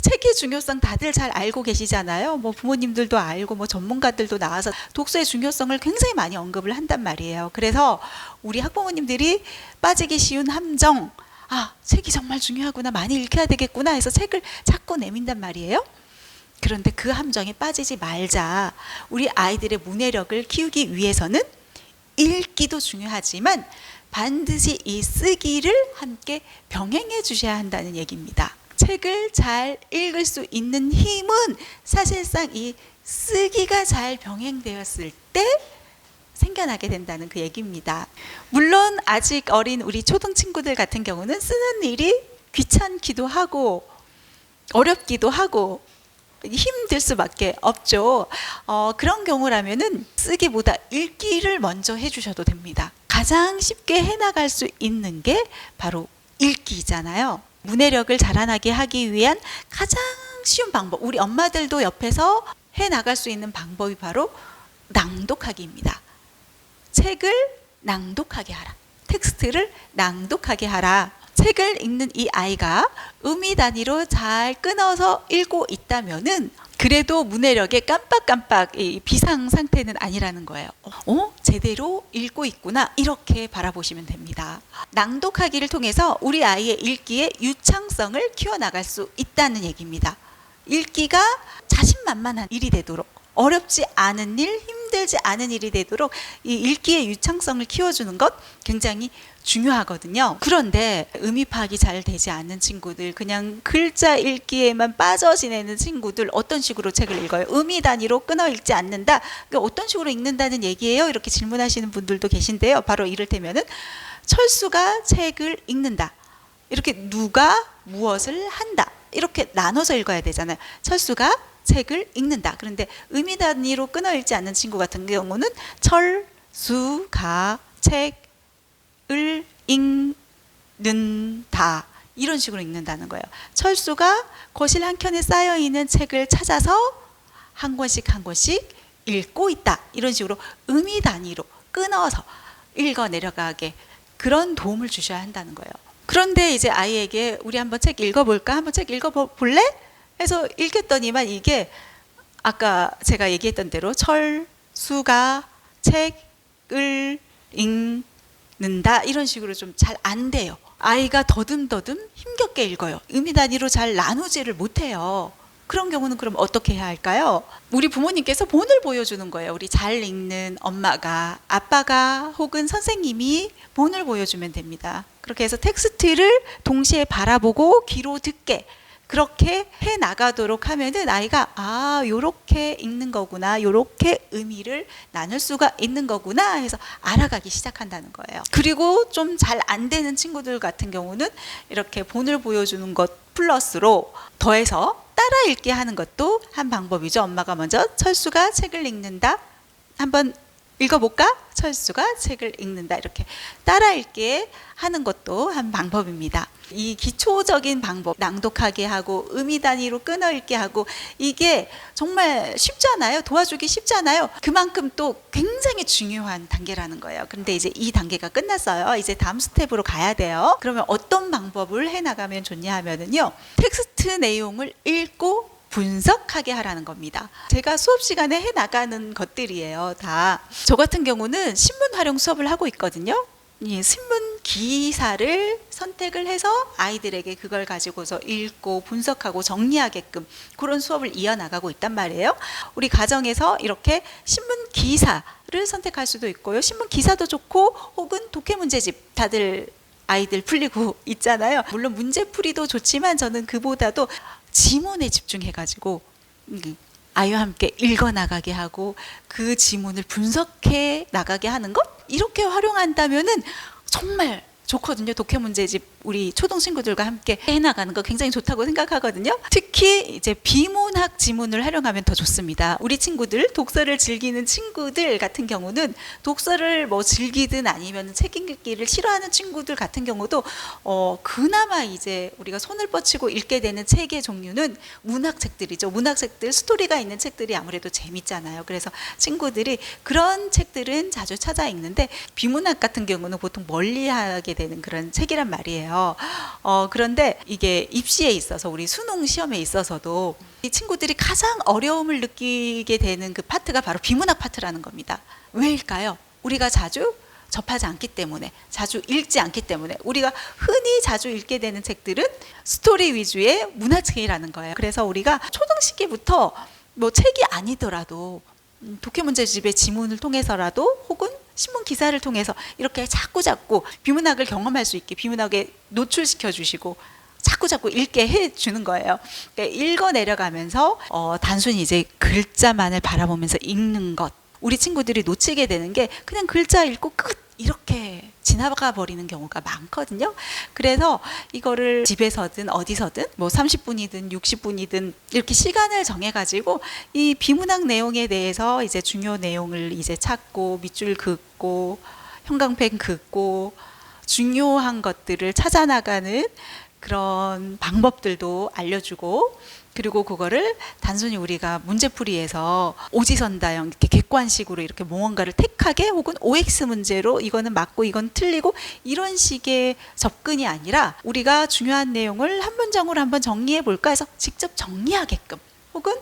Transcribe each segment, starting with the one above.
책의 중요성 다들 잘 알고 계시잖아요. 뭐 부모님들도 알고 뭐 전문가들도 나와서 독서의 중요성을 굉장히 많이 언급을 한단 말이에요. 그래서 우리 학부모님들이 빠지기 쉬운 함정, 책이 정말 중요하구나, 많이 읽혀야 되겠구나 해서 책을 자꾸 내민단 말이에요. 그런데 그 함정에 빠지지 말자. 우리 아이들의 문해력을 키우기 위해서는 읽기도 중요하지만 반드시 이 쓰기를 함께 병행해 주셔야 한다는 얘기입니다. 책을 잘 읽을 수 있는 힘은 사실상 이 쓰기가 잘 병행되었을 때 생겨나게 된다는 그 얘기입니다. 물론 아직 어린 우리 초등 친구들 같은 경우는 쓰는 일이 귀찮기도 하고 어렵기도 하고 힘들 수밖에 없죠. 그런 경우라면은 쓰기보다 읽기를 먼저 해주셔도 됩니다. 가장 쉽게 해나갈 수 있는 게 바로 읽기잖아요. 문해력을 자라나게 하기 위한 가장 쉬운 방법, 우리 엄마들도 옆에서 해나갈 수 있는 방법이 바로 낭독하기입니다. 책을 낭독하게 하라. 텍스트를 낭독하게 하라. 책을 읽는 이 아이가 의미 단위로 잘 끊어서 읽고 있다면은 그래도 문해력의 깜빡깜빡 비상 상태는 아니라는 거예요. 제대로 읽고 있구나, 이렇게 바라보시면 됩니다. 낭독하기를 통해서 우리 아이의 읽기의 유창성을 키워나갈 수 있다는 얘기입니다. 읽기가 자신만만한 일이 되도록, 어렵지 않은 일, 힘들지 않은 일이 되도록 이 읽기의 유창성을 키워주는 것 굉장히 중요하거든요. 그런데 의미 파악이 잘 되지 않는 친구들, 그냥 글자 읽기에만 빠져 지내는 친구들, 어떤 식으로 책을 읽어요? 의미 단위로 끊어 읽지 않는다. 그러니까 어떤 식으로 읽는다는 얘기예요? 이렇게 질문하시는 분들도 계신데요. 바로 이를테면은 철수가 책을 읽는다. 이렇게 누가 무엇을 한다. 이렇게 나눠서 읽어야 되잖아요. 철수가 책을 읽는다. 그런데 의미 단위로 끊어 읽지 않는 친구 같은 경우는 철수가 책을 읽는다. 이런 식으로 읽는다는 거예요. 철수가 거실 한켠에 쌓여있는 책을 찾아서 한 권씩 한 권씩 읽고 있다. 이런 식으로 의미 단위로 끊어서 읽어 내려가게 그런 도움을 주셔야 한다는 거예요. 그런데 이제 아이에게 우리 한번 책 읽어볼까? 한번 책 읽어볼래? 해서 읽겠더니만 이게 아까 제가 얘기했던 대로 철수가 책을 읽는다 이런 식으로 좀 잘 안 돼요. 아이가 더듬더듬 힘겹게 읽어요. 의미 단위로 잘 나누지를 못해요. 그런 경우는 그럼 어떻게 해야 할까요? 우리 부모님께서 본을 보여주는 거예요. 우리 잘 읽는 엄마가, 아빠가 혹은 선생님이 본을 보여주면 됩니다. 그렇게 해서 텍스트를 동시에 바라보고 귀로 듣게 그렇게 해 나가도록 하면은 아이가 요렇게 읽는 거구나, 요렇게 의미를 나눌 수가 있는 거구나 해서 알아가기 시작한다는 거예요. 그리고 좀 잘 안 되는 친구들 같은 경우는 이렇게 본을 보여주는 것 플러스로 더해서 따라 읽게 하는 것도 한 방법이죠. 엄마가 먼저 철수가 책을 읽는다. 한번 읽어볼까? 철수가 책을 읽는다. 이렇게 따라 읽게 하는 것도 한 방법입니다. 이 기초적인 방법, 낭독하게 하고 의미 단위로 끊어 읽게 하고 이게 정말 쉽잖아요. 도와주기 쉽잖아요. 그만큼 또 굉장히 중요한 단계라는 거예요. 그런데 이제 이 단계가 끝났어요. 이제 다음 스텝으로 가야 돼요. 그러면 어떤 방법을 해나가면 좋냐 하면은요. 텍스트 내용을 읽고 분석하게 하라는 겁니다. 제가 수업 시간에 해나가는 것들이에요. 다. 저 같은 경우는 신문 활용 수업을 하고 있거든요. 신문 기사를 선택을 해서 아이들에게 그걸 가지고서 읽고 분석하고 정리하게끔 그런 수업을 이어나가고 있단 말이에요. 우리 가정에서 이렇게 신문 기사를 선택할 수도 있고요. 신문 기사도 좋고 혹은 독해 문제집 다들 아이들 풀리고 있잖아요. 물론 문제풀이도 좋지만 저는 그보다도 지문에 집중해가지고 아이와 함께 읽어나가게 하고 그 지문을 분석해 나가게 하는 것 이렇게 활용한다면은 정말 좋거든요. 독해 문제집 우리 초등 친구들과 함께 해나가는 거 굉장히 좋다고 생각하거든요. 특히 이제 비문학 지문을 활용하면 더 좋습니다. 우리 친구들 독서를 즐기는 친구들 같은 경우는 독서를 뭐 즐기든 아니면 책 읽기를 싫어하는 친구들 같은 경우도 그나마 이제 우리가 손을 뻗치고 읽게 되는 책의 종류는 문학책들이죠. 문학책들 스토리가 있는 책들이 아무래도 재밌잖아요. 그래서 친구들이 그런 책들은 자주 찾아 읽는데 비문학 같은 경우는 보통 멀리하게 되는 그런 책이란 말이에요. 거예요. 그런데 이게 입시에 있어서 우리 수능 시험에 있어서도 이 친구들이 가장 어려움을 느끼게 되는 그 파트가 바로 비문학 파트라는 겁니다. 왜일까요? 우리가 자주 접하지 않기 때문에, 자주 읽지 않기 때문에, 우리가 흔히 자주 읽게 되는 책들은 스토리 위주의 문화책이라는 거예요. 그래서 우리가 초등시기부터 뭐 책이 아니더라도 독해 문제집의 지문을 통해서라도 혹은 신문 기사를 통해서 이렇게 자꾸 비문학을 경험할 수 있게 비문학에 노출시켜 주시고 자꾸 읽게 해 주는 거예요. 그러니까 읽어 내려가면서 단순히 이제 글자만을 바라보면서 읽는 것, 우리 친구들이 놓치게 되는 게 그냥 글자 읽고 끝 이렇게 지나가 버리는 경우가 많거든요. 그래서 이거를 집에서든 어디서든 뭐 30분이든 60분이든 이렇게 시간을 정해 가지고 이 비문학 내용에 대해서 이제 중요 내용을 이제 찾고 밑줄 긋고 형광펜 긋고 중요한 것들을 찾아 나가는 그런 방법들도 알려주고, 그리고 그거를 단순히 우리가 문제풀이에서 오지선다형 이렇게 객관식으로 이렇게 무언가를 택하게 혹은 OX 문제로 이거는 맞고 이건 틀리고 이런 식의 접근이 아니라 우리가 중요한 내용을 한 문장으로 한번 정리해 볼까 해서 직접 정리하게끔, 혹은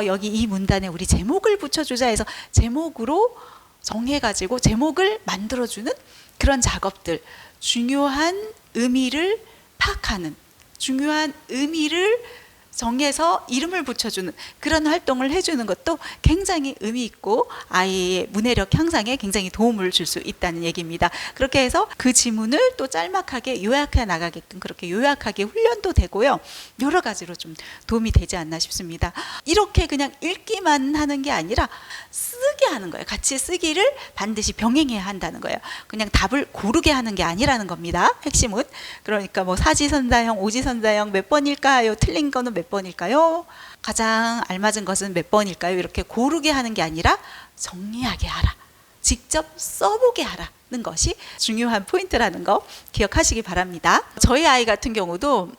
여기 이 문단에 우리 제목을 붙여주자 해서 제목으로 정해가지고 제목을 만들어주는 그런 작업들, 중요한 의미를 파악하는, 중요한 의미를 정해서 이름을 붙여주는 그런 활동을 해주는 것도 굉장히 의미 있고 아이의 문해력 향상에 굉장히 도움을 줄 수 있다는 얘기입니다. 그렇게 해서 그 지문을 또 짤막하게 요약해 나가게끔 그렇게 요약하게 훈련도 되고요. 여러 가지로 좀 도움이 되지 않나 싶습니다. 이렇게 그냥 읽기만 하는 게 아니라 쓰게 하는 거예요. 같이 쓰기를 반드시 병행해야 한다는 거예요. 그냥 답을 고르게 하는 게 아니라는 겁니다. 핵심은. 그러니까 뭐 사지선다형, 오지선다형 몇 번일까요? 틀린 거는 몇 번일까요? 가장 알맞은 것은 몇 번일까요? 이렇게 고르게 하는 게 아니라 정리하게 하라. 직접 써보게 하라는 것이 중요한 포인트라는 거 기억하시기 바랍니다. 저희 아이 같은 경우도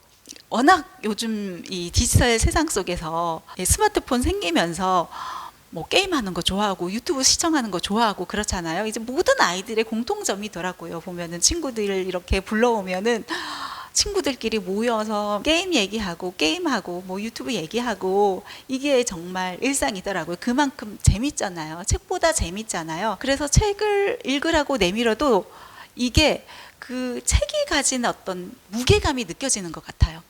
워낙 요즘 이 디지털 세상 속에서 스마트폰 생기면서 뭐 게임하는 거 좋아하고 유튜브 시청하는 거 좋아하고 그렇잖아요. 이제 모든 아이들의 공통점이더라고요. 보면은 친구들 이렇게 불러오면은 친구들끼리 모여서 게임 얘기하고 게임하고 뭐 유튜브 얘기하고 이게 정말 일상이더라고요. 그만큼 재밌잖아요. 책보다 재밌잖아요. 그래서 책을 읽으라고 내밀어도 이게 그 책이 가진 어떤 무게감이 느껴지는 것 같아요.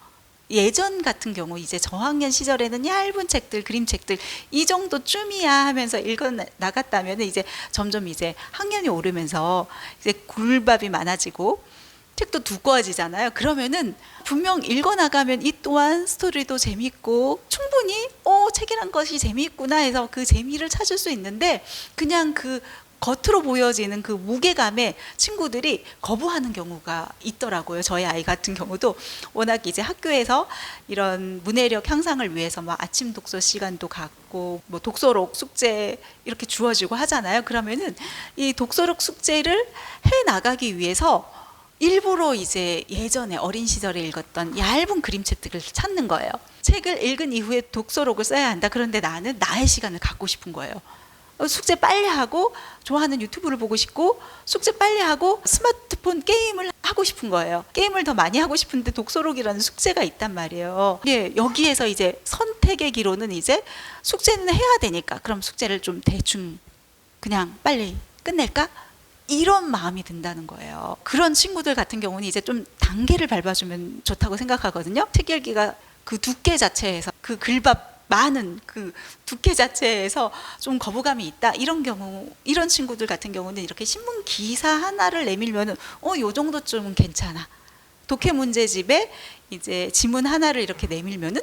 예전 같은 경우 이제 저학년 시절에는 얇은 책들, 그림책들 이 정도쯤이야 하면서 읽어 나갔다면 이제 점점 이제 학년이 오르면서 이제 굴밥이 많아지고 책도 두꺼워지잖아요. 그러면은 분명 읽어 나가면 이 또한 스토리도 재밌고 충분히 책이란 것이 재미있구나 해서 그 재미를 찾을 수 있는데 그냥 그 겉으로 보여지는 그 무게감에 친구들이 거부하는 경우가 있더라고요. 저희 아이 같은 경우도 워낙 이제 학교에서 이런 문해력 향상을 위해서 막 아침 독서 시간도 갖고 뭐 독서록 숙제 이렇게 주어지고 하잖아요. 그러면은 이 독서록 숙제를 해 나가기 위해서 일부러 이제 예전에 어린 시절에 읽었던 얇은 그림책들을 찾는 거예요. 책을 읽은 이후에 독서록을 써야 한다. 그런데 나는 나의 시간을 갖고 싶은 거예요. 숙제 빨리 하고 좋아하는 유튜브를 보고 싶고 숙제 빨리 하고 스마트폰 게임을 하고 싶은 거예요. 게임을 더 많이 하고 싶은데 독서록이라는 숙제가 있단 말이에요. 예, 여기에서 이제 선택의 기로는 이제 숙제는 해야 되니까 그럼 숙제를 좀 대충 그냥 빨리 끝낼까? 이런 마음이 든다는 거예요. 그런 친구들 같은 경우는 이제 좀 단계를 밟아주면 좋다고 생각하거든요. 책 읽기가 그 두께 자체에서 그 글밥 많은 그 두께 자체에서 좀 거부감이 있다. 이런 경우, 이런 친구들 같은 경우는 이렇게 신문 기사 하나를 내밀면은 요 정도쯤은 괜찮아. 독해 문제집에 이제 지문 하나를 이렇게 내밀면은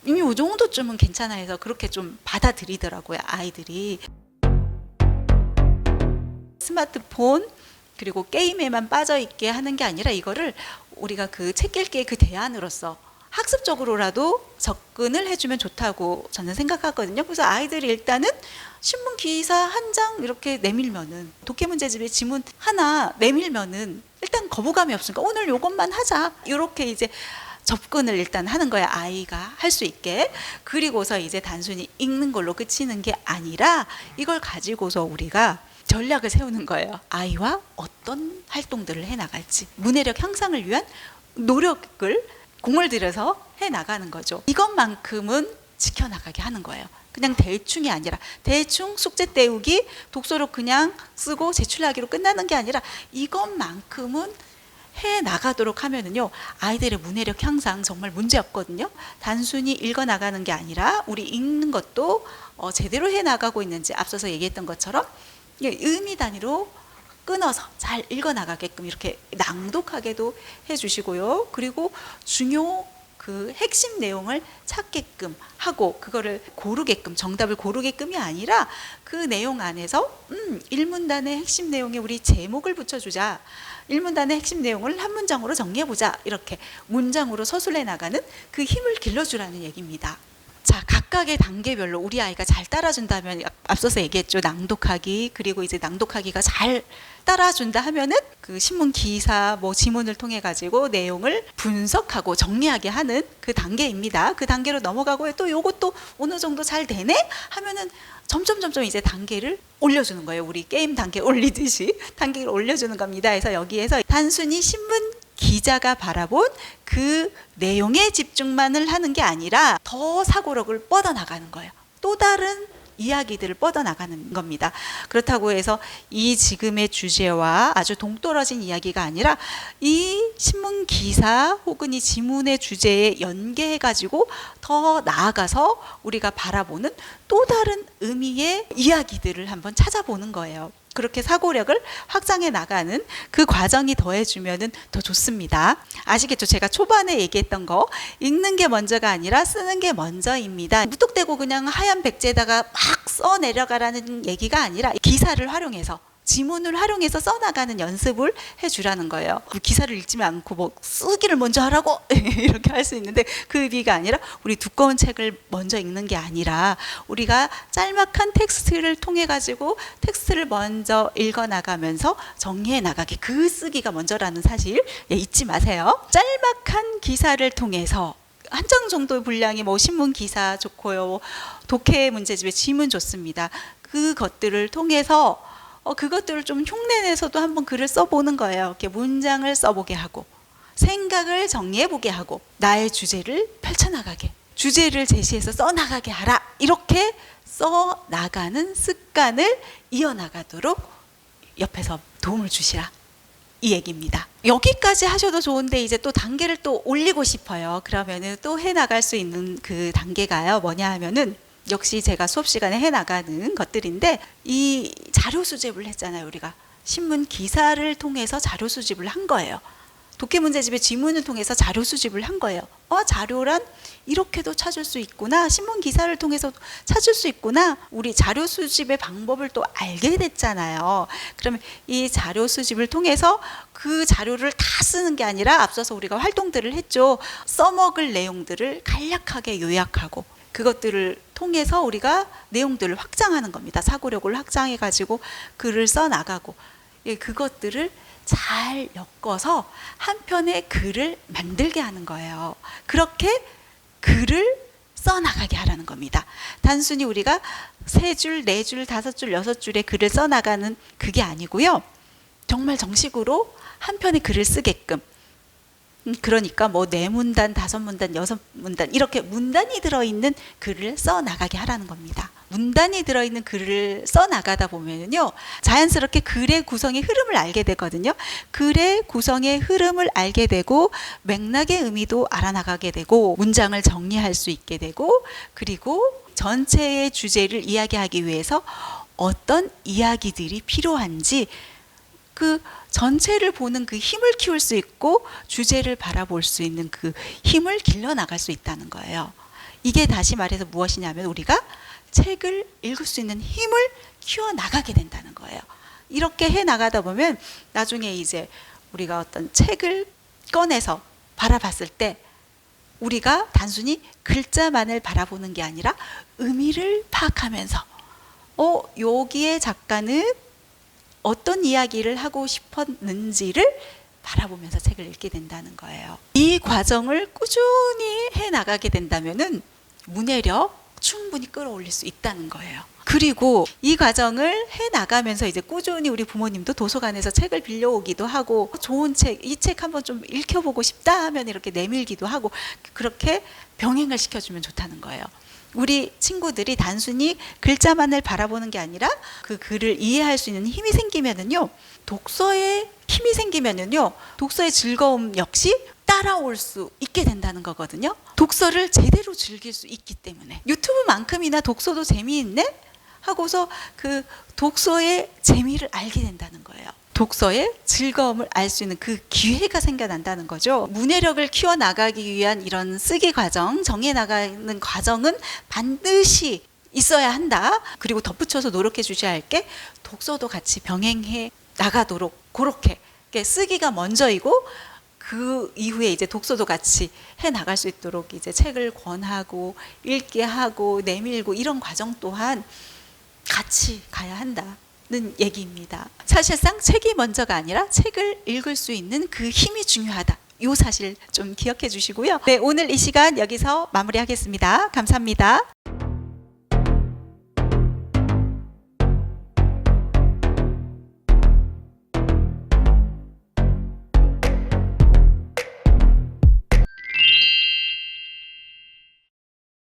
이미 요 정도쯤은 괜찮아 해서 그렇게 좀 받아들이더라고요, 아이들이. 스마트폰 그리고 게임에만 빠져 있게 하는 게 아니라 이거를 우리가 그 책 읽기의 그 대안으로서 학습적으로라도 접근을 해주면 좋다고 저는 생각하거든요. 그래서 아이들이 일단은 신문 기사 한 장 이렇게 내밀면은 독해 문제집에 지문 하나 내밀면은 일단 거부감이 없으니까 오늘 요것만 하자 이렇게 이제 접근을 일단 하는 거야. 아이가 할 수 있게. 그리고서 이제 단순히 읽는 걸로 그치는 게 아니라 이걸 가지고서 우리가 전략을 세우는 거예요. 아이와 어떤 활동들을 해나갈지, 문해력 향상을 위한 노력을 공을 들여서 해나가는 거죠. 이것만큼은 지켜나가게 하는 거예요. 그냥 대충이 아니라 대충 숙제 때우기, 독서록 그냥 쓰고 제출하기로 끝나는 게 아니라 이것만큼은 해나가도록 하면은요, 아이들의 문해력 향상 정말 문제 없거든요. 단순히 읽어나가는 게 아니라 우리 읽는 것도 제대로 해나가고 있는지, 앞서서 얘기했던 것처럼 의미 단위로 끊어서 잘 읽어나가게끔 이렇게 낭독하게도 해주시고요. 그리고 중요 그 핵심 내용을 찾게끔 하고, 그거를 고르게끔, 정답을 고르게끔이 아니라 그 내용 안에서 1문단의 핵심 내용에 우리 제목을 붙여주자, 1문단의 핵심 내용을 한 문장으로 정리해보자, 이렇게 문장으로 서술해 나가는 그 힘을 길러주라는 얘기입니다. 자, 각각의 단계별로 우리 아이가 잘 따라준다면, 앞서서 얘기했죠, 낭독하기, 그리고 이제 낭독하기가 잘 따라준다 하면은 그 신문 기사 뭐 지문을 통해 가지고 내용을 분석하고 정리하게 하는 그 단계입니다. 그 단계로 넘어가고 또 요것도 어느 정도 잘 되네 하면은 점점 이제 단계를 올려주는 거예요. 우리 게임 단계 올리듯이 단계를 올려주는 겁니다. 그래서 여기에서 단순히 신문 기자가 바라본 그 내용에 집중만을 하는 게 아니라 더 사고력을 뻗어나가는 거예요. 또 다른 이야기들을 뻗어나가는 겁니다. 그렇다고 해서 이 지금의 주제와 아주 동떨어진 이야기가 아니라 이 신문 기사 혹은 이 지문의 주제에 연계해가지고 더 나아가서 우리가 바라보는 또 다른 의미의 이야기들을 한번 찾아보는 거예요. 그렇게 사고력을 확장해 나가는 그 과정이 더해주면은 더 좋습니다. 아시겠죠? 제가 초반에 얘기했던 거, 읽는 게 먼저가 아니라 쓰는 게 먼저입니다. 무턱대고 그냥 하얀 백지에다가 막 써 내려가라는 얘기가 아니라 기사를 활용해서, 지문을 활용해서 써나가는 연습을 해주라는 거예요. 기사를 읽지 않고 뭐 쓰기를 먼저 하라고 이렇게 할 수 있는데, 그 의미가 아니라 우리 두꺼운 책을 먼저 읽는 게 아니라 우리가 짤막한 텍스트를 통해 가지고 텍스트를 먼저 읽어나가면서 정리해 나가기, 그 쓰기가 먼저라는 사실 잊지 마세요. 짤막한 기사를 통해서 한 장 정도의 분량이 뭐 신문 기사 좋고요, 독해 문제집의 지문 좋습니다. 그것들을 통해서 그것들을 좀 흉내내서도 한번 글을 써보는 거예요. 이렇게 문장을 써보게 하고, 생각을 정리해보게 하고, 나의 주제를 펼쳐나가게, 주제를 제시해서 써나가게 하라, 이렇게 써나가는 습관을 이어나가도록 옆에서 도움을 주시라, 이 얘기입니다. 여기까지 하셔도 좋은데 이제 또 단계를 또 올리고 싶어요. 그러면은 또 해나갈 수 있는 그 단계가요, 뭐냐 하면은 역시 제가 수업 시간에 해나가는 것들인데, 이 자료 수집을 했잖아요. 우리가 신문 기사를 통해서 자료 수집을 한 거예요. 독해 문제집의 지문을 통해서 자료 수집을 한 거예요. 자료란 이렇게도 찾을 수 있구나, 신문 기사를 통해서 찾을 수 있구나, 우리 자료 수집의 방법을 또 알게 됐잖아요. 그러면 이 자료 수집을 통해서 그 자료를 다 쓰는 게 아니라, 앞서서 우리가 활동들을 했죠. 써먹을 내용들을 간략하게 요약하고, 그것들을 통해서 우리가 내용들을 확장하는 겁니다. 사고력을 확장해 가지고 글을 써 나가고, 그것들을 잘 엮어서 한 편의 글을 만들게 하는 거예요. 그렇게 글을 써나가게 하라는 겁니다. 단순히 우리가 3줄, 4줄, 5줄, 6줄의 글을 써나가는 그게 아니고요. 정말 정식으로 한 편의 글을 쓰게끔, 그러니까 뭐 4문단, 5문단, 6문단 이렇게 문단이 들어있는 글을 써나가게 하라는 겁니다. 문단이 들어있는 글을 써나가다 보면요, 자연스럽게 글의 구성의 흐름을 알게 되거든요. 글의 구성의 흐름을 알게 되고, 맥락의 의미도 알아나가게 되고, 문장을 정리할 수 있게 되고, 그리고 전체의 주제를 이야기하기 위해서 어떤 이야기들이 필요한지 그 전체를 보는 그 힘을 키울 수 있고, 주제를 바라볼 수 있는 그 힘을 길러나갈 수 있다는 거예요. 이게 다시 말해서 무엇이냐면, 우리가 책을 읽을 수 있는 힘을 키워나가게 된다는 거예요. 이렇게 해나가다 보면 나중에 이제 우리가 어떤 책을 꺼내서 바라봤을 때, 우리가 단순히 글자만을 바라보는 게 아니라 의미를 파악하면서 여기에 작가는 어떤 이야기를 하고 싶었는지를 바라보면서 책을 읽게 된다는 거예요. 이 과정을 꾸준히 해나가게 된다면은 문해력 충분히 끌어올릴 수 있다는 거예요. 그리고 이 과정을 해 나가면서 이제 꾸준히 우리 부모님도 도서관에서 책을 빌려오기도 하고 좋은 책, 이 책 한번 좀 읽혀보고 싶다 하면 이렇게 내밀기도 하고 그렇게 병행을 시켜주면 좋다는 거예요. 우리 친구들이 단순히 글자만을 바라보는 게 아니라 그 글을 이해할 수 있는 힘이 생기면은요, 독서에 힘이 생기면은요, 독서의 즐거움 역시 따라올 수 있게 된다는 거거든요. 독서를 제대로 즐길 수 있기 때문에. 유튜브만큼이나 독서도 재미있네? 하고서 그 독서의 재미를 알게 된다는 거예요. 독서의 즐거움을 알 수 있는 그 기회가 생겨난다는 거죠. 문해력을 키워나가기 위한 이런 쓰기 과정, 정해 나가는 과정은 반드시 있어야 한다. 그리고 덧붙여서 노력해 주셔야 할 게 독서도 같이 병행해 나가도록 그렇게 쓰기가 먼저이고 그 이후에 이제 독서도 같이 해 나갈 수 있도록 이제 책을 권하고 읽게 하고 내밀고 이런 과정 또한 같이 가야 한다는 얘기입니다. 사실상 책이 먼저가 아니라 책을 읽을 수 있는 그 힘이 중요하다. 이 사실 좀 기억해 주시고요. 네, 오늘 이 시간 여기서 마무리하겠습니다. 감사합니다.